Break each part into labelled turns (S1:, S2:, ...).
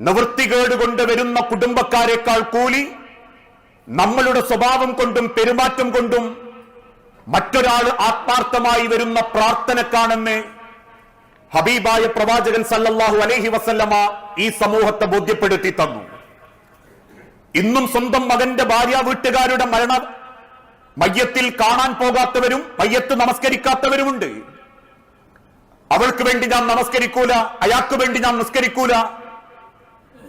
S1: നിവൃത്തികേട് കൊണ്ട് വരുന്ന കുടുംബക്കാരെക്കാൾ കൂലി നമ്മളുടെ സ്വഭാവം കൊണ്ടും പെരുമാറ്റം കൊണ്ടും മറ്റൊരാൾ ആത്മാർത്ഥമായി വരുന്ന പ്രാർത്ഥനക്കാണെന്ന് ഹബീബായ പ്രവാചകൻ സല്ലല്ലാഹു അലൈഹി വസല്ലമ ഈ സമൂഹത്തെ ബോധ്യപ്പെടുത്തി തന്നു. ഇന്നും സ്വന്തം മകന്റെ ഭാര്യ വീട്ടുകാരുടെ മയ്യത്തിൽ കാണാൻ പോകാത്തവരും മയ്യത്ത് നമസ്കരിക്കാത്തവരുമുണ്ട്. അവൾക്ക് വേണ്ടി ഞാൻ നമസ്കരിക്കൂല, അയാൾക്ക് വേണ്ടി ഞാൻ നിസ്കരിക്കൂല.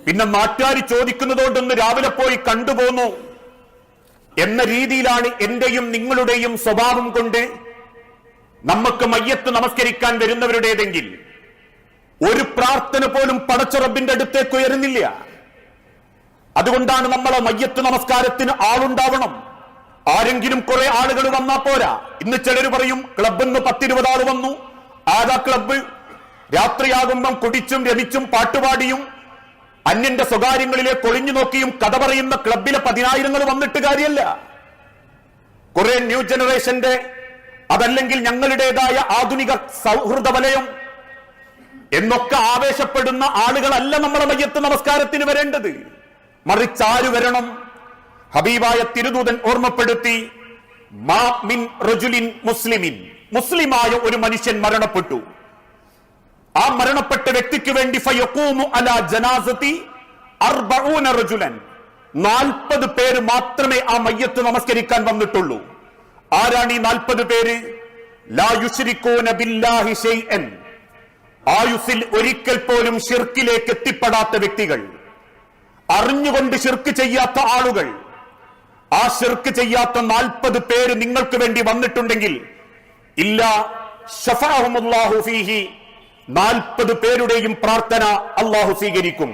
S1: പിന്നെ നാട്ടുകാർ ചോദിക്കുന്നതുകൊണ്ടൊന്ന് രാവിലെ പോയി കണ്ടുപോന്നു എന്ന രീതിയിലാണ് എന്റെയും നിങ്ങളുടെയും സ്വഭാവം കൊണ്ട് നമുക്ക് മയ്യത്ത് നമസ്കരിക്കാൻ വരുന്നവരുടേതെങ്കിൽ ഒരു പ്രാർത്ഥന പോലും പടച്ച റബ്ബിന്റെ അടുത്തേക്ക് ഉയരുന്നില്ല. അതുകൊണ്ടാണ് നമ്മളെ മയ്യത്ത് നമസ്കാരത്തിന് ആളുണ്ടാവണം. ആരെങ്കിലും കുറെ ആളുകൾ വന്നാ പോരാ. ഇന്ന് ചിലർ പറയും ക്ലബിൽ നിന്ന് 10-20 ആൾ വന്നു. ആരാ ക്ലബ്ബ്? രാത്രിയാകുമ്പം കുടിച്ചും രമിച്ചും പാട്ടുപാടിയും അന്യന്റെ സ്വകാര്യങ്ങളിലേക്ക് ഒളിഞ്ഞു നോക്കിയും കഥ പറയുന്ന ക്ലബിലെ 10,000 വന്നിട്ട് കാര്യമല്ല. കുറെ ന്യൂ ജനറേഷന്റെ അതല്ലെങ്കിൽ ഞങ്ങളുടേതായ ആധുനിക സൗഹൃദ വലയം എന്നൊക്കെ ആവേശപ്പെടുന്ന ആളുകളല്ല നമ്മളെ മയ്യത്ത് നമസ്കാരത്തിന് വരേണ്ടത്. മറിച്ച് ആര് വരണം? ഹബീബായ തിരുദൂതൻ ഓർമ്മപ്പെടുത്തി, മാ മിൻ റജുലിൻ മുസ്ലിമിൻ, മുസ്ലിമായ ഒരു മനുഷ്യൻ മരണപ്പെട്ടു. ആ മരണപ്പെട്ട വ്യക്തിക്ക് വേണ്ടി ഫയഖൂമു അലാ ജനാസതി 40 റജുലൻ, 40 പേര് മാത്രമേ ആ മയ്യത്ത് നമസ്കരിക്കാൻ വന്നിട്ടുള്ളൂ. ആരാണ് ഈ 40 പേര്? ലാ യുശ്രികൂന ബില്ലാഹി ശൈഅൻ, ആയുസിൽ ഒരിക്കൽ പോലും ശിർക്കിലേക്ക് എത്തിപ്പെടാത്ത വ്യക്തികൾ, അറിഞ്ഞുകൊണ്ട് ശിർക്ക് ചെയ്യാത്ത ആളുകൾ. ആ ശിർക്ക് ചെയ്യാത്ത 40 പേര് നിങ്ങൾക്ക് വേണ്ടി വന്നിട്ടുണ്ടെങ്കിൽ ഇല്ലാ ശഫഅഹുമുല്ലാഹു ഫീഹി, 40 പേരുടെയും പ്രാർത്ഥന അല്ലാഹു സ്വീകരിക്കും.